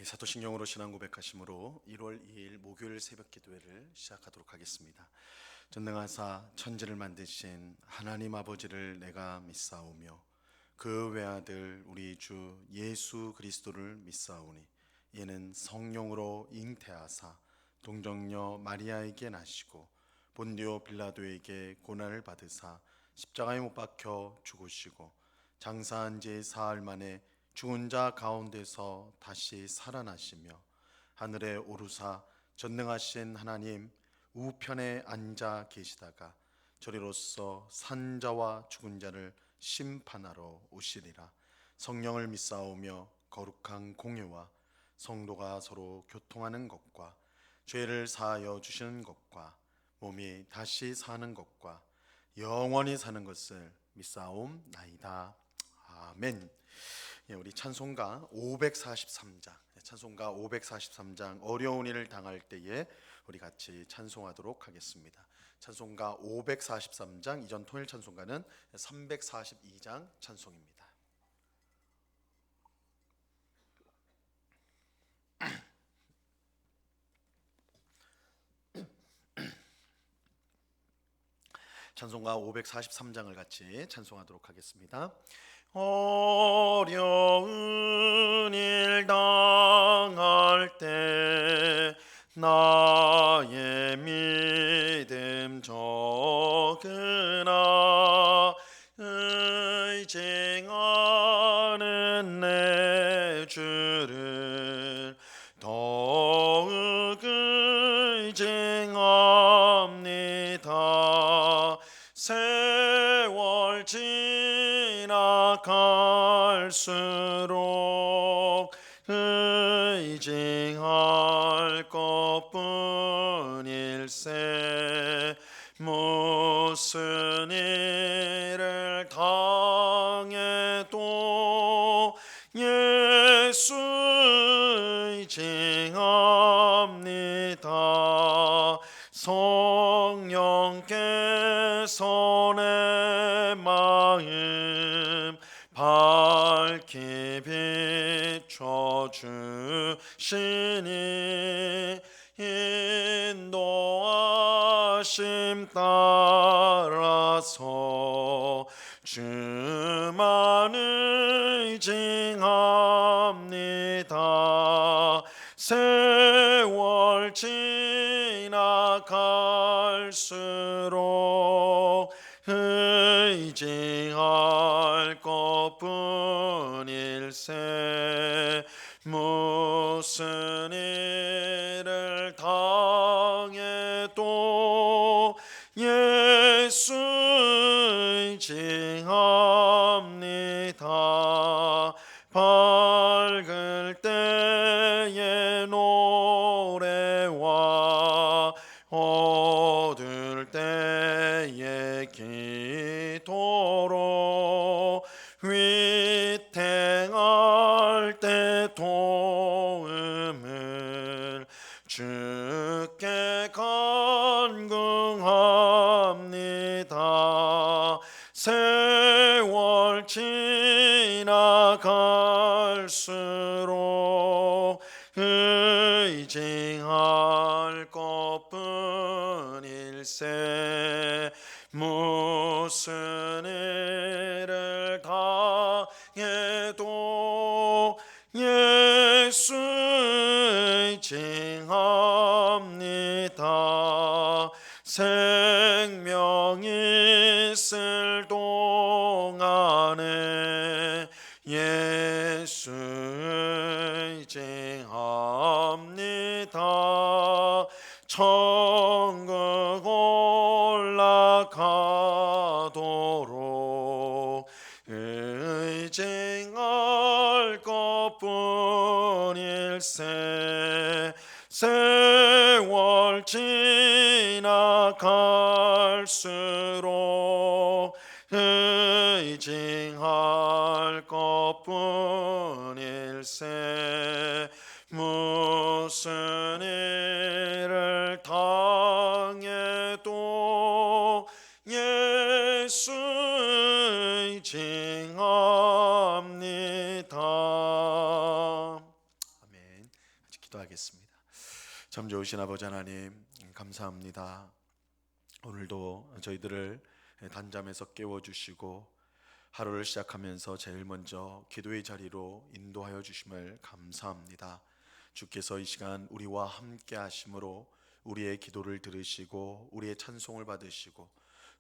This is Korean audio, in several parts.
우리 사도신경으로 신앙 고백하심으로 1월 2일 목요일 새벽 기도회를 시작하도록 하겠습니다. 전능하사 천지를 만드신 하나님 아버지를 내가 믿사오며 그 외아들 우리 주 예수 그리스도를 믿사오니 이는 성령으로 잉태하사 동정녀 마리아에게 나시고 본디오 빌라도에게 고난을 받으사 십자가에 못 박혀 죽으시고 장사한 지 사흘 만에 죽은 자 가운데서 다시 살아나시며 하늘에 오르사 전능하신 하나님 우편에 앉아 계시다가 저리로서 산 자와 죽은 자를 심판하러 오시리라. 성령을 믿사오며 거룩한 공예와 성도가 서로 교통하는 것과 죄를 사하여 주시는 것과 몸이 다시 사는 것과 영원히 사는 것을 믿사옵나이다. 아멘. 우리 찬송가 543장 어려운 일을 당할 때에 우리 같이 찬송하도록 하겠습니다. 찬송가 543장, 이전 통일 찬송가는 342장 찬송입니다. 찬송가 543장을 같이 찬송하도록 하겠습니다. 어려운 일 당할 때 나의 믿음 적으나 의징하는 내 주를 더욱 의징합니다. 세월 지나갈수록 의징할 것뿐일세. 무슨 일을 당해도 예수 의징합니다. 성령께서 내 마음 밝히 비춰주시니 인도하심 따라서 주만 의징합니다. 세월 지나갈수록 의징할 것뿐일세. 무슨 일을 당해도 예수 의징합니다. 밝을 때의 노래와 어두울 때의 기도로 위태할 때 도움을 주께 간구합니다. 세월 지나갈수록 의징할 것뿐일세. 무슨 일을 당해도 예수 의징합니다. 생명 있을 동안에 예수 의징합니다. 천국 올라가도록 의징할 것뿐일세. 세월 지나갈수록 의징할 것뿐일세. 무슨 일을 당해도 예수 의징합니다. 아멘. 기도하겠습니다. 참 좋으신 아버지 하나님, 감사합니다. 오늘도 저희들을 단잠에서 깨워주시고 하루를 시작하면서 제일 먼저 기도의 자리로 인도하여 주심을 감사합니다. 주께서 이 시간 우리와 함께 하심으로 우리의 기도를 들으시고 우리의 찬송을 받으시고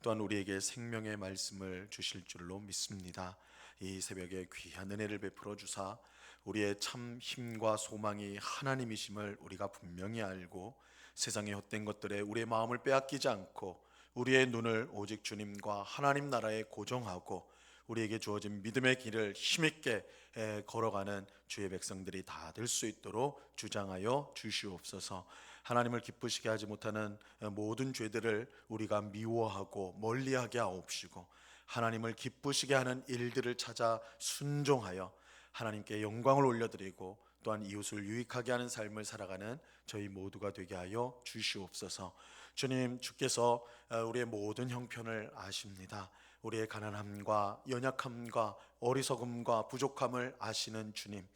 또한 우리에게 생명의 말씀을 주실 줄로 믿습니다. 이 새벽에 귀한 은혜를 베풀어 주사 우리의 참 힘과 소망이 하나님이심을 우리가 분명히 알고 세상의 헛된 것들에 우리의 마음을 빼앗기지 않고 우리의 눈을 오직 주님과 하나님 나라에 고정하고 우리에게 주어진 믿음의 길을 힘있게 걸어가는 주의 백성들이 다 될 수 있도록 주장하여 주시옵소서. 하나님을 기쁘시게 하지 못하는 모든 죄들을 우리가 미워하고 멀리하게 하옵시고 하나님을 기쁘시게 하는 일들을 찾아 순종하여 하나님께 영광을 올려드리고 또한 이웃을 유익하게 하는 삶을 살아가는 저희 모두가 되게 하여 주시옵소서. 주님, 주께서 우리의 모든 형편을 아십니다. 우리의 가난함과 연약함과 어리석음과 부족함을 아시는 주님,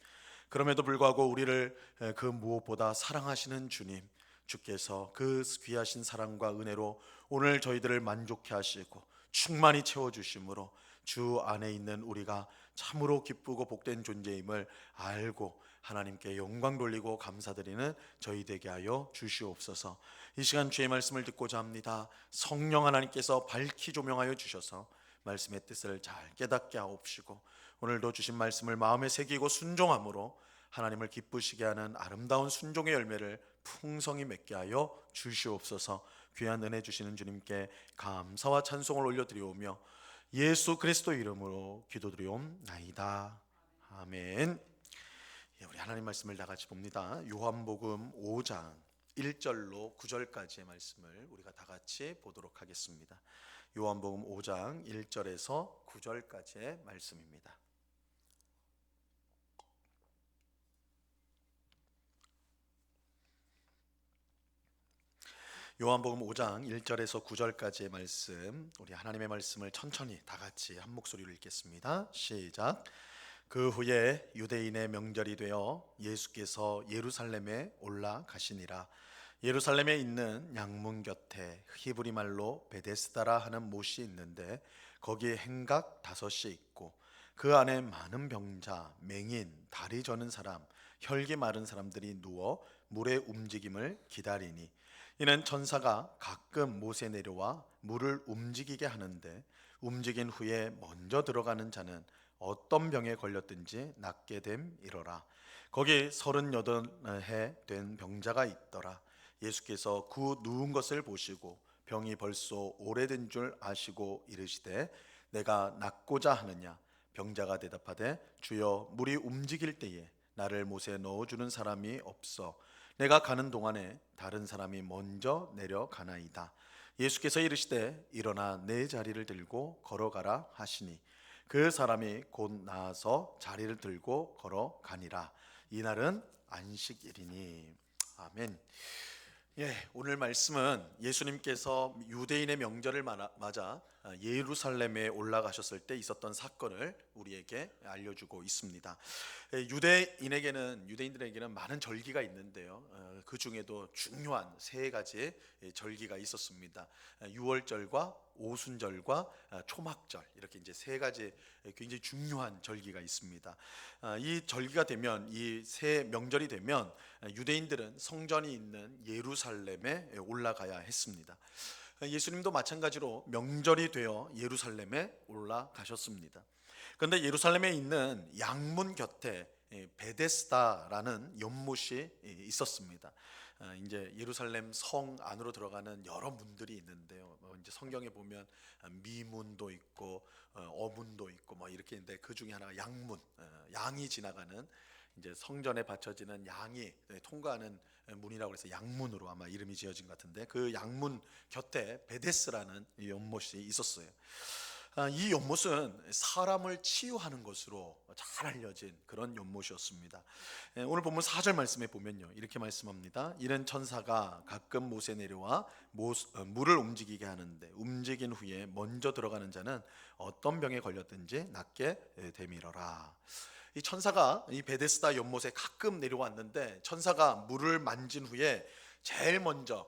그럼에도 불구하고 우리를 그 무엇보다 사랑하시는 주님, 주께서 그 귀하신 사랑과 은혜로 오늘 저희들을 만족해 하시고 충만히 채워주심으로 주 안에 있는 우리가 참으로 기쁘고 복된 존재임을 알고 하나님께 영광 돌리고 감사드리는 저희 되게 하여 주시옵소서. 이 시간 주의 말씀을 듣고자 합니다. 성령 하나님께서 밝히 조명하여 주셔서 말씀의 뜻을 잘 깨닫게 하옵시고 오늘도 주신 말씀을 마음에 새기고 순종함으로 하나님을 기쁘시게 하는 아름다운 순종의 열매를 풍성히 맺게 하여 주시옵소서. 귀한 은혜 주시는 주님께 감사와 찬송을 올려드리오며 예수 그리스도 이름으로 기도드리옵나이다. 아멘. 우리 하나님 말씀을 다 같이 봅니다. 요한복음 5장 1절로 9절까지의 말씀을 우리가 다 같이 보도록 하겠습니다. 요한복음 5장 1절에서 9절까지의 말씀입니다. 요한복음 5장 1절에서 9절까지의 말씀, 우리 하나님의 말씀을 천천히 다 같이 한 목소리로 읽겠습니다. 시작. 그 후에 유대인의 명절이 되어 예수께서 예루살렘에 올라가시니라. 예루살렘에 있는 양문 곁에 히브리 말로 베데스다라 하는 못이 있는데 거기에 행각 5이 있고 그 안에 많은 병자, 맹인, 다리 저는 사람, 혈기 마른 사람들이 누워 물의 움직임을 기다리니 이는 천사가 가끔 못에 내려와 물을 움직이게 하는데 움직인 후에 먼저 들어가는 자는 어떤 병에 걸렸든지 낫게 됨이러라. 거기 38해 된 병자가 있더라. 예수께서 그 누운 것을 보시고 병이 벌써 오래된 줄 아시고 이르시되 내가 낫고자 하느냐. 병자가 대답하되 주여 물이 움직일 때에 나를 못에 넣어주는 사람이 없어 내가 가는 동안에 다른 사람이 먼저 내려가나이다. 예수께서 이르시되 일어나 내 자리를 들고 걸어가라 하시니 그 사람이 곧 나아서 자리를 들고 걸어가니라. 이날은 안식일이니. 아멘. 오늘 말씀은 예수님께서 유대인의 명절을 맞아 예루살렘에 올라가셨을 때 있었던 사건을 우리에게 알려주고 있습니다. 유대인들에게는 많은 절기가 있는데요. 그 중에도 중요한 3가지 절기가 있었습니다. 유월절과 오순절과 초막절, 이렇게 이제 3가지 굉장히 중요한 절기가 있습니다. 이 절기가 되면, 이 3명절이 되면 유대인들은 성전이 있는 예루살렘에 올라가야 했습니다. 예수님도 마찬가지로 명절이 되어 예루살렘에 올라가셨습니다. 그런데 예루살렘에 있는 양문 곁에 베데스다라는 연못이 있었습니다. 이제 예루살렘 성 안으로 들어가는 여러 문들이 있는데요. 이제 성경에 보면 미문도 있고 어문도 있고 뭐 이렇게 있는데 그 중에 하나가 양문, 양이 지나가는, 이제 성전에 바쳐지는 양이 통과하는 문이라고 해서 양문으로 아마 이름이 지어진 것 같은데, 그 양문 곁에 베데스라는 연못이 있었어요. 이 연못은 사람을 치유하는 것으로 잘 알려진 그런 연못이었습니다. 오늘 본문 4절 말씀에 보면요, 이렇게 말씀합니다. 이는 천사가 가끔 못에 내려와 물을 움직이게 하는데 움직인 후에 먼저 들어가는 자는 어떤 병에 걸렸든지 낫게 되밀어라. 이 천사가 이 베데스다 연못에 가끔 내려왔는데, 천사가 물을 만진 후에 제일 먼저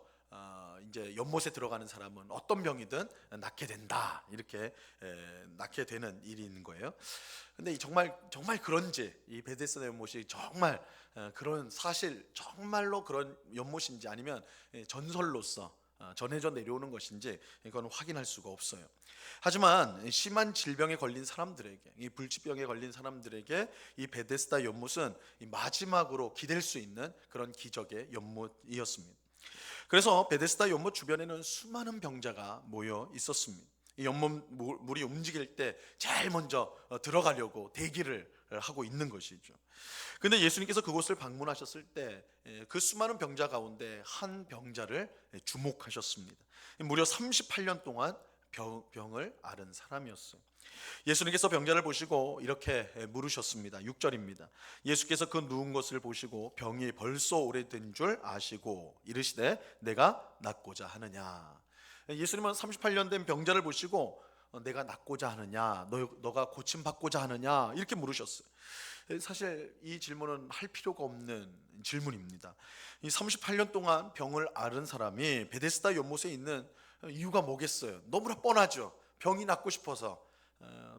이제 연못에 들어가는 사람은 어떤 병이든 낫게 된다, 이렇게 낫게 되는 일이 있는 거예요. 근데 정말 그런지, 이 베데스다 연못이 정말 그런 사실 정말로 그런 연못인지, 아니면 전설로서 전해져 내려오는 것인지, 이건 확인할 수가 없어요. 하지만 심한 질병에 걸린 사람들에게, 이 불치병에 걸린 사람들에게 이 베데스다 연못은 이 마지막으로 기댈 수 있는 그런 기적의 연못이었습니다. 그래서 베데스다 연못 주변에는 수많은 병자가 모여 있었습니다. 이 연못 물이 움직일 때 제일 먼저 들어가려고 대기를 하고 있는 것이죠. 근데 예수님께서 그곳을 방문하셨을 때 그 수많은 병자 가운데 한 병자를 주목하셨습니다. 무려 38년 동안 병을 앓은 사람이었어요. 예수님께서 병자를 보시고 이렇게 물으셨습니다. 6절입니다. 예수께서 그 누운 것을 보시고 병이 벌써 오래된 줄 아시고 이르시되 내가 낫고자 하느냐. 예수님은 38년 된 병자를 보시고 내가 낫고자 하느냐, 너가 고침받고자 하느냐, 이렇게 물으셨어요. 사실 이 질문은 할 필요가 없는 질문입니다. 이 38년 동안 병을 앓은 사람이 베데스다 연못에 있는 이유가 뭐겠어요? 너무나 뻔하죠. 병이 낫고 싶어서,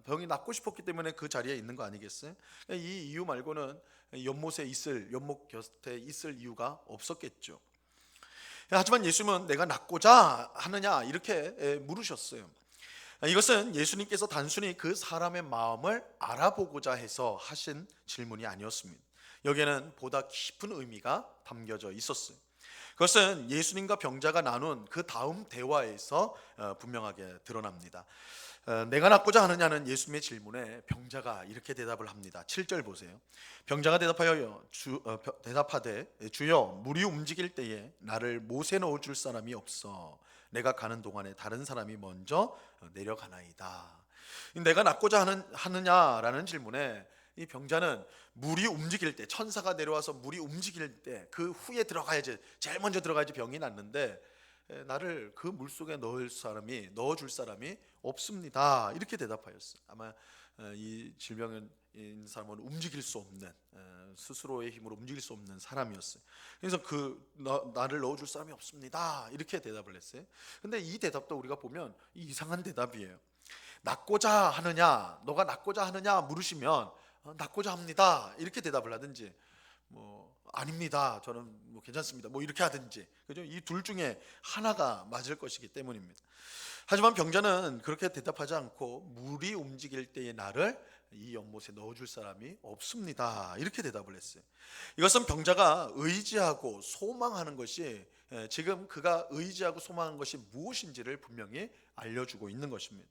병이 낫고 싶었기 때문에 그 자리에 있는 거 아니겠어요? 이 이유 말고는 연못 곁에 있을 이유가 없었겠죠. 하지만 예수님은 내가 낫고자 하느냐, 이렇게 물으셨어요. 이것은 예수님께서 단순히 그 사람의 마음을 알아보고자 해서 하신 질문이 아니었습니다. 여기에는 보다 깊은 의미가 담겨져 있었어요. 그것은 예수님과 병자가 나눈 그 다음 대화에서 분명하게 드러납니다. 내가 낫고자 하느냐는 예수님의 질문에 병자가 이렇게 대답을 합니다. 7절 보세요. 병자가 대답하되 주여, 물이 움직일 때에 나를 못에 넣어줄 사람이 없어 내가 가는 동안에 다른 사람이 먼저 내려가나이다. 내가 낫고자 하느냐라는 질문에 이 병자는 물이 움직일 때, 천사가 내려와서 물이 움직일 때 그 후에 들어가야지, 제일 먼저 들어가야지 병이 낫는데 나를 그 물속에 넣어줄 사람이 없습니다, 이렇게 대답하였어요. 아마 이 질병인 사람은 움직일 수 없는, 스스로의 힘으로 움직일 수 없는 사람이었어요. 그래서 나를 넣어줄 사람이 없습니다, 이렇게 대답을 했어요. 근데 이 대답도 우리가 보면 이상한 대답이에요. 낫고자 하느냐, 너가 낫고자 하느냐 물으시면 낫고자 합니다, 이렇게 대답을 하든지, 아닙니다, 저는 괜찮습니다, 이렇게 하든지, 그죠? 이 둘 중에 하나가 맞을 것이기 때문입니다. 하지만 병자는 그렇게 대답하지 않고 물이 움직일 때의 나를 이 연못에 넣어줄 사람이 없습니다, 이렇게 대답을 했어요. 이것은 병자가 의지하고 소망하는 것이, 지금 그가 의지하고 소망하는 것이 무엇인지를 분명히 알려주고 있는 것입니다.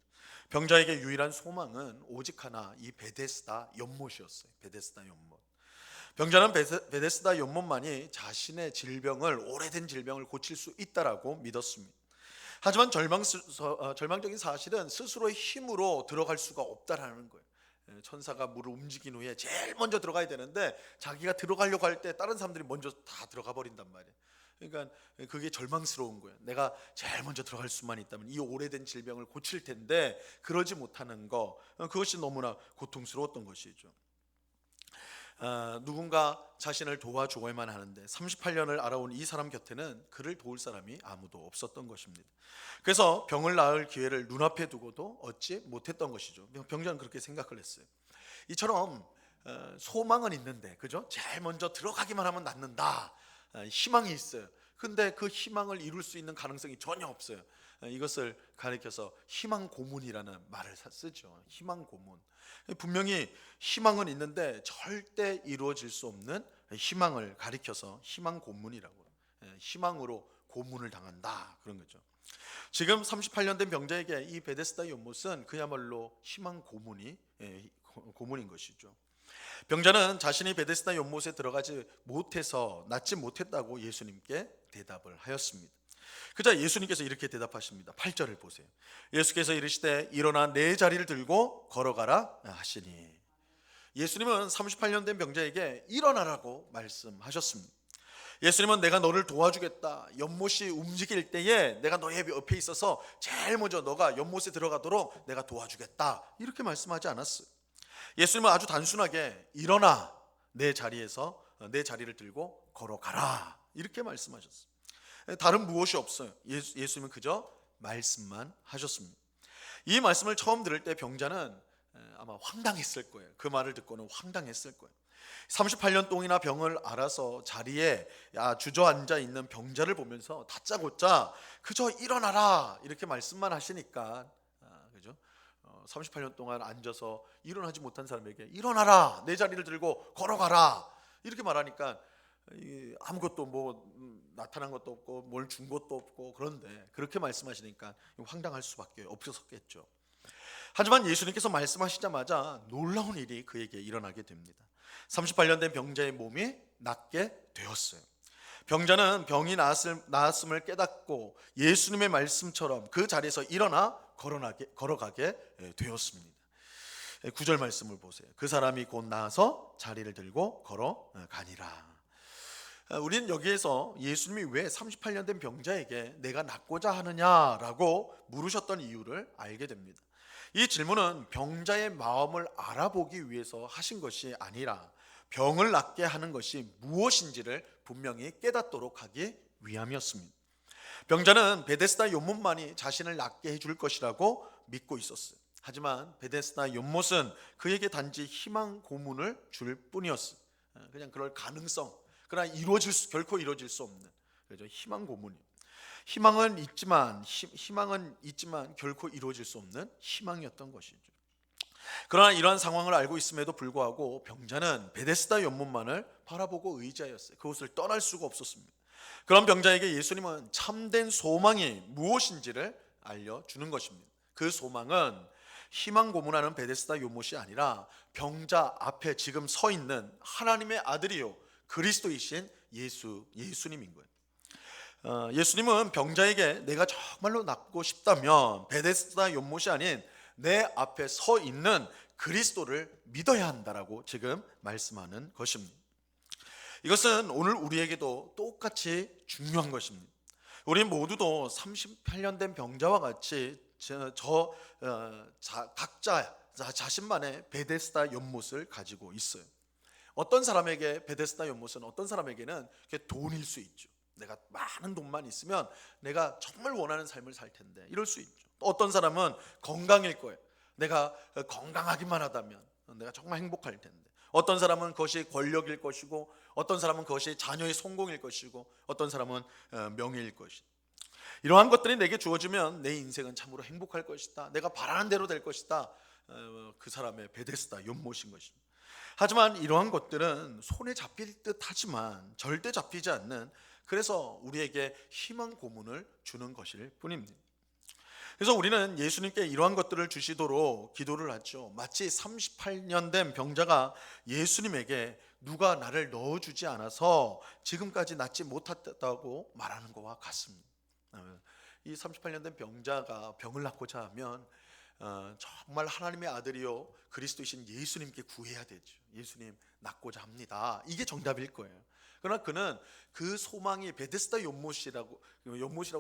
병자에게 유일한 소망은 오직 하나, 이 베데스다 연못이었어요. 베데스다 연못. 병자는 베데스다 연못만이 자신의 오래된 질병을 고칠 수 있다라고 믿었습니다. 하지만 절망적인 사실은 스스로의 힘으로 들어갈 수가 없다라는 거예요. 천사가 물을 움직인 후에 제일 먼저 들어가야 되는데 자기가 들어가려고 할 때 다른 사람들이 먼저 다 들어가 버린단 말이에요. 그러니까 그게 절망스러운 거예요. 내가 제일 먼저 들어갈 수만 있다면 이 오래된 질병을 고칠 텐데 그러지 못하는 거, 그것이 너무나 고통스러웠던 것이죠. 누군가 자신을 도와줘야만 하는데 38년을 알아온 이 사람 곁에는 그를 도울 사람이 아무도 없었던 것입니다. 그래서 병을 나을 기회를 눈앞에 두고도 얻지 못했던 것이죠. 병자는 그렇게 생각을 했어요. 이처럼 소망은 있는데, 그죠? 제일 먼저 들어가기만 하면 낫는다, 희망이 있어요. 근데 그 희망을 이룰 수 있는 가능성이 전혀 없어요. 이것을 가리켜서 희망 고문이라는 말을 쓰죠. 희망 고문. 분명히 희망은 있는데 절대 이루어질 수 없는 희망을 가리켜서 희망 고문이라고, 희망으로 고문을 당한다, 그런 거죠. 지금 38년 된 병자에게 이 베데스다 연못은 그야말로 희망 고문인 것이죠. 병자는 자신이 베데스다 연못에 들어가지 못해서 낫지 못했다고 예수님께 대답을 하였습니다. 그자 예수님께서 이렇게 대답하십니다. 8절을 보세요. 예수께서 이르시되 일어나 내 자리를 들고 걸어가라 하시니. 예수님은 38년 된 병자에게 일어나라고 말씀하셨습니다. 예수님은 내가 너를 도와주겠다, 연못이 움직일 때에 내가 너의 옆에 있어서 제일 먼저 너가 연못에 들어가도록 내가 도와주겠다, 이렇게 말씀하지 않았어요. 예수님은 아주 단순하게 일어나 내 자리에서 내 자리를 들고 걸어가라 이렇게 말씀하셨어요. 다른 무엇이 없어요. 예수님은 그저 말씀만 하셨습니다. 이 말씀을 처음 들을 때 병자는 아마 황당했을 거예요. 그 말을 듣고는 황당했을 거예요. 38년 동이나 병을 앓아서 자리에 주저앉아 있는 병자를 보면서 다짜고짜 그저 일어나라 이렇게 말씀만 하시니까, 그죠? 38년 동안 앉아서 일어나지 못한 사람에게 일어나라, 내 자리를 들고 걸어가라 이렇게 말하니까 아무것도 나타난 것도 없고 뭘 준 것도 없고, 그런데 그렇게 말씀하시니까 황당할 수밖에 없었겠죠. 하지만 예수님께서 말씀하시자마자 놀라운 일이 그에게 일어나게 됩니다. 38년 된 병자의 몸이 낫게 되었어요. 병자는 병이 나았음을 깨닫고 예수님의 말씀처럼 그 자리에서 일어나 걸어가게 되었습니다. 9절 말씀을 보세요. 그 사람이 곧 나아서 자리를 들고 걸어가니라. 우리는 여기에서 예수님이 왜 38년 된 병자에게 내가 낫고자 하느냐라고 물으셨던 이유를 알게 됩니다. 이 질문은 병자의 마음을 알아보기 위해서 하신 것이 아니라 병을 낫게 하는 것이 무엇인지를 분명히 깨닫도록 하기 위함이었습니다. 병자는 베데스다 연못만이 자신을 낫게 해줄 것이라고 믿고 있었어요. 하지만 베데스다 연못은 그에게 단지 희망 고문을 줄 뿐이었어요. 그냥 그럴 가능성, 그러나 결코 이루어질 수 없는 희망 고문이에요. 희망은 있지만 결코 이루어질 수 없는 희망이었던 것이죠. 그러나 이러한 상황을 알고 있음에도 불구하고 병자는 베데스다 연못만을 바라보고 의지하였어요. 그곳을 떠날 수가 없었습니다. 그런 병자에게 예수님은 참된 소망이 무엇인지를 알려주는 것입니다. 그 소망은 희망 고문하는 베데스다 연못이 아니라 병자 앞에 지금 서 있는 하나님의 아들이요 그리스도이신 예수님인 거예요. 예수님은 병자에게 내가 정말로 낫고 싶다면 베데스다 연못이 아닌 내 앞에 서 있는 그리스도를 믿어야 한다라고 지금 말씀하는 것입니다. 이것은 오늘 우리에게도 똑같이 중요한 것입니다. 우리 모두도 38년 된 병자와 같이 각자 자신만의 베데스다 연못을 가지고 있어요. 어떤 사람에게 베데스다 연못은 어떤 사람에게는 돈일 수 있죠. 내가 많은 돈만 있으면 내가 정말 원하는 삶을 살 텐데 이럴 수 있죠. 또 어떤 사람은 건강일 거예요. 내가 건강하기만 하다면 내가 정말 행복할 텐데. 어떤 사람은 그것이 권력일 것이고, 어떤 사람은 그것이 자녀의 성공일 것이고, 어떤 사람은 명예일 것이고, 이러한 것들이 내게 주어지면 내 인생은 참으로 행복할 것이다, 내가 바라는 대로 될 것이다, 그 사람의 베데스다 연못인 것입니다. 하지만 이러한 것들은 손에 잡힐 듯 하지만 절대 잡히지 않는, 그래서 우리에게 희망 고문을 주는 것일 뿐입니다. 그래서 우리는 예수님께 이러한 것들을 주시도록 기도를 하죠. 마치 38년 된 병자가 예수님에게 누가 나를 넣어주지 않아서 지금까지 낫지 못했다고 말하는 것과 같습니다. 이 38년 된 병자가 병을 낫고자 하면 정말 하나님의 아들이요 그리스도이신 예수님께 구해야 되죠. 예수님 낫고자 합니다. 이게 정답일 거예요. 그러나 그는 그 소망이 베데스다 연못이라고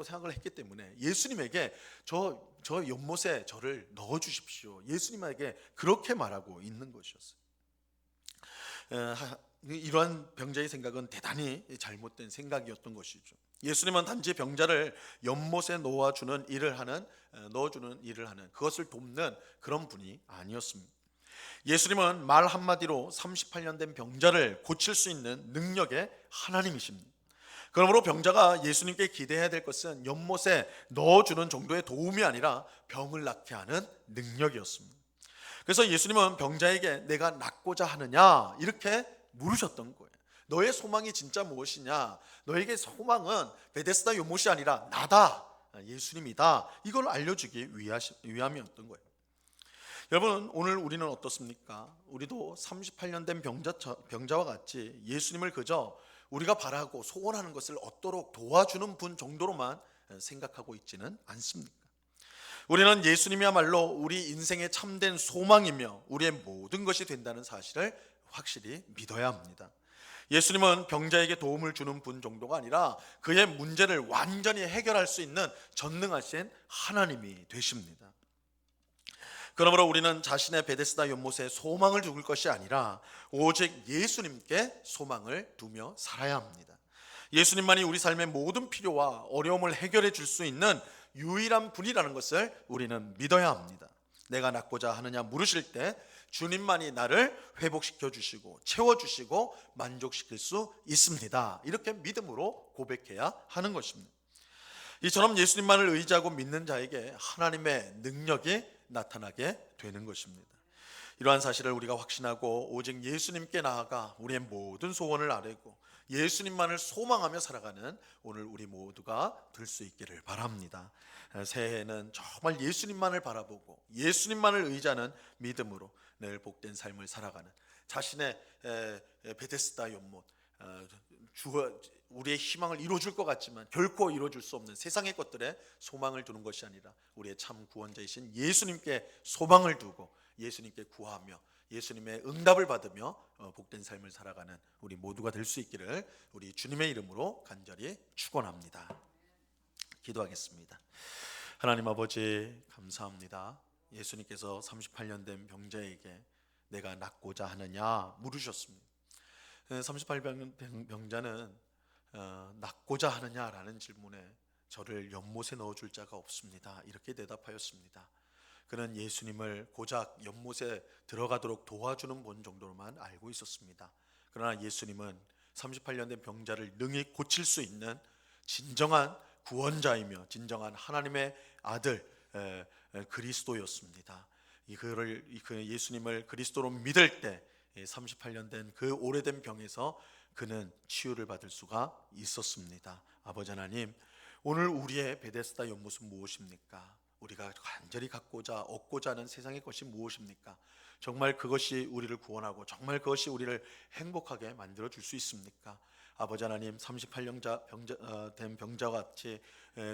생각을 했기 때문에 예수님에게 저 연못에 저를 넣어 주십시오, 예수님에게 그렇게 말하고 있는 것이었어요. 이러한 병자의 생각은 대단히 잘못된 생각이었던 것이죠. 예수님은 단지 병자를 연못에 넣어주는 일을 하는 그것을 돕는 그런 분이 아니었습니다. 예수님은 말 한마디로 38년 된 병자를 고칠 수 있는 능력의 하나님이십니다. 그러므로 병자가 예수님께 기대해야 될 것은 연못에 넣어주는 정도의 도움이 아니라 병을 낫게 하는 능력이었습니다. 그래서 예수님은 병자에게 내가 낫고자 하느냐 이렇게 물으셨던 거예요. 너의 소망이 진짜 무엇이냐? 너에게 소망은 베데스다 연못이 아니라 나다, 예수님이다, 이걸 알려주기 위함이었던 거예요. 여러분, 오늘 우리는 어떻습니까? 우리도 38년 된 병자와 같이 예수님을 그저 우리가 바라고 소원하는 것을 얻도록 도와주는 분 정도로만 생각하고 있지는 않습니까? 우리는 예수님이야말로 우리 인생의 참된 소망이며 우리의 모든 것이 된다는 사실을 확실히 믿어야 합니다. 예수님은 병자에게 도움을 주는 분 정도가 아니라 그의 문제를 완전히 해결할 수 있는 전능하신 하나님이 되십니다. 그러므로 우리는 자신의 베데스다 연못에 소망을 두을 것이 아니라 오직 예수님께 소망을 두며 살아야 합니다. 예수님만이 우리 삶의 모든 필요와 어려움을 해결해 줄 수 있는 유일한 분이라는 것을 우리는 믿어야 합니다. 내가 낫고자 하느냐 물으실 때 주님만이 나를 회복시켜 주시고 채워 주시고 만족시킬 수 있습니다. 이렇게 믿음으로 고백해야 하는 것입니다. 이처럼 예수님만을 의지하고 믿는 자에게 하나님의 능력이 나타나게 되는 것입니다. 이러한 사실을 우리가 확신하고 오직 예수님께 나아가 우리의 모든 소원을 아뢰고 예수님만을 소망하며 살아가는 오늘 우리 모두가 될 수 있기를 바랍니다. 새해에는 정말 예수님만을 바라보고 예수님만을 의지하는 믿음으로 늘 복된 삶을 살아가는 자신의 베데스다 연못, 우리의 희망을 이루어줄 것 같지만 결코 이루어줄 수 없는 세상의 것들에 소망을 두는 것이 아니라 우리의 참 구원자이신 예수님께 소망을 두고 예수님께 구하며 예수님의 응답을 받으며 복된 삶을 살아가는 우리 모두가 될 수 있기를 우리 주님의 이름으로 간절히 축원합니다. 기도하겠습니다. 하나님 아버지 감사합니다. 예수님께서 38년 된 병자에게 내가 낫고자 하느냐 물으셨습니다. 38년 된 병자는 낫고자 하느냐라는 질문에 저를 연못에 넣어줄 자가 없습니다. 이렇게 대답하였습니다. 그는 예수님을 고작 연못에 들어가도록 도와주는 분 정도로만 알고 있었습니다. 그러나 예수님은 38년 된 병자를 능히 고칠 수 있는 진정한 구원자이며 진정한 하나님의 아들 그리스도였습니다. 그 예수님을 그리스도로 믿을 때 38년 된 그 오래된 병에서 그는 치유를 받을 수가 있었습니다. 아버지 하나님, 오늘 우리의 베데스다 연못은 무엇입니까? 우리가 간절히 갖고자 얻고자 하는 세상의 것이 무엇입니까? 정말 그것이 우리를 구원하고 정말 그것이 우리를 행복하게 만들어 줄 수 있습니까? 아버지 하나님, 38년 된 병자와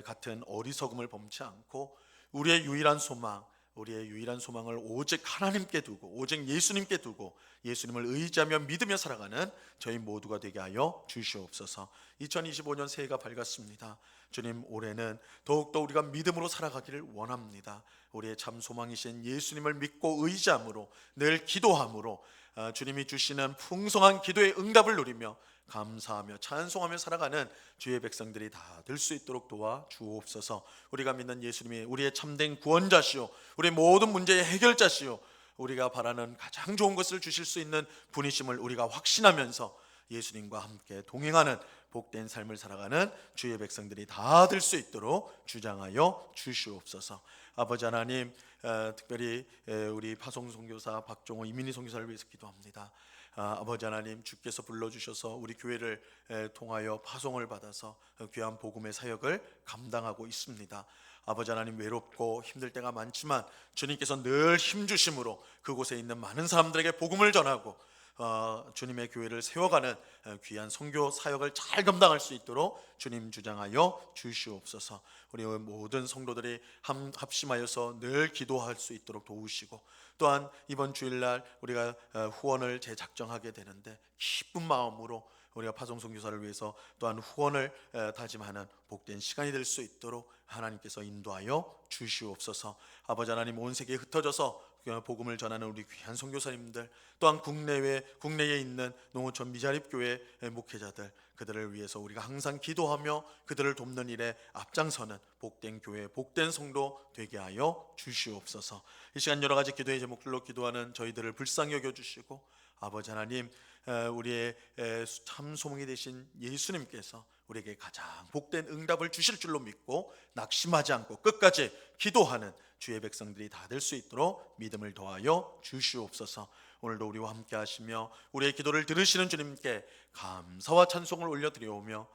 같은 어리석음을 범치 않고 우리의 유일한 소망을 오직 하나님께 두고 오직 예수님께 두고 예수님을 의지하며 믿으며 살아가는 저희 모두가 되게 하여 주시옵소서. 2025년 새해가 밝았습니다. 주님, 올해는 더욱더 우리가 믿음으로 살아가기를 원합니다. 우리의 참 소망이신 예수님을 믿고 의지함으로 늘 기도함으로 주님이 주시는 풍성한 기도의 응답을 누리며 감사하며 찬송하며 살아가는 주의 백성들이 다 될 수 있도록 도와 주옵소서. 우리가 믿는 예수님이 우리의 참된 구원자시오, 우리의 모든 문제의 해결자시오, 우리가 바라는 가장 좋은 것을 주실 수 있는 분이심을 우리가 확신하면서 예수님과 함께 동행하는 복된 삶을 살아가는 주의 백성들이 다 될 수 있도록 주장하여 주시옵소서. 아버지 하나님, 특별히 우리 파송 선교사 박종호 이민희 선교사를 위해서 기도합니다. 아버지 하나님, 주께서 불러주셔서 우리 교회를 통하여 파송을 받아서 귀한 복음의 사역을 감당하고 있습니다. 아버지 하나님, 외롭고 힘들 때가 많지만 주님께서 늘 힘주심으로 그곳에 있는 많은 사람들에게 복음을 전하고 주님의 교회를 세워가는 귀한 선교 사역을 잘 감당할 수 있도록 주님 주장하여 주시옵소서. 우리 모든 성도들이 합심하여서 늘 기도할 수 있도록 도우시고, 또한 이번 주일날 우리가 후원을 재작정하게 되는데 기쁜 마음으로 우리가 파송 선교사를 위해서 또한 후원을 다짐하는 복된 시간이 될 수 있도록 하나님께서 인도하여 주시옵소서. 아버지 하나님, 온 세계에 흩어져서 복음을 전하는 우리 귀한 선교사님들, 또한 국내에 있는 농어촌 미자립교회 목회자들, 그들을 위해서 우리가 항상 기도하며 그들을 돕는 일에 앞장서는 복된 교회, 복된 성도 되게 하여 주시옵소서. 이 시간 여러 가지 기도의 제목들로 기도하는 저희들을 불쌍히 여겨주시고, 아버지 하나님, 우리의 참 소망이 되신 예수님께서 우리에게 가장 복된 응답을 주실 줄로 믿고 낙심하지 않고 끝까지 기도하는 주의 백성들이 다 될 수 있도록 믿음을 더하여 주시옵소서. 오늘도 우리와 함께 하시며 우리의 기도를 들으시는 주님께 감사와 찬송을 올려드려오며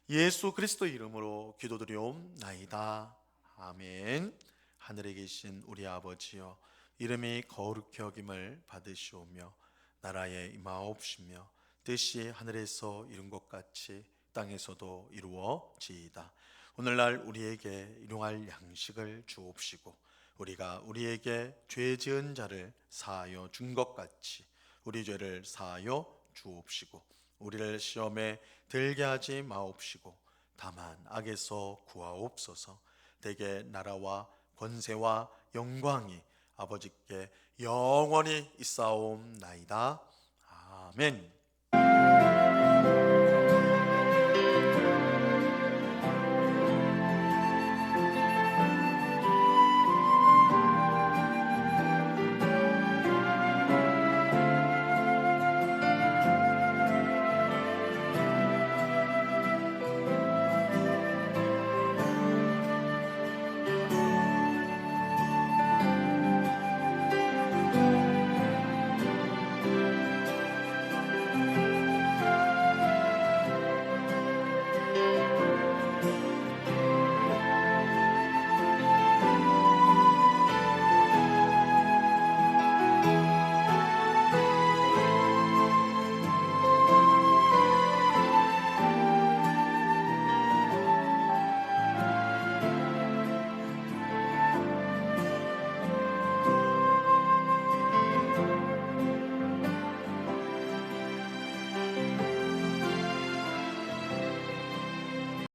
예수 그리스도 이름으로 기도드려옵나이다. 아멘. 하늘에 계신 우리 아버지여, 이름이 거룩히 여김을 받으시오며 나라에 임하옵시며 뜻이 하늘에서 이룬 것 같이 땅에서도 이루어지이다. 오늘날 우리에게 일용할 양식을 주옵시고 우리가 우리에게 죄 지은 자를 사하여 준 것 같이 우리 죄를 사하여 주옵시고 우리를 시험에 들게 하지 마옵시고 다만 악에서 구하옵소서. 대개 나라와 권세와 영광이 아버지께 영원히 있사옵나이다. 아멘.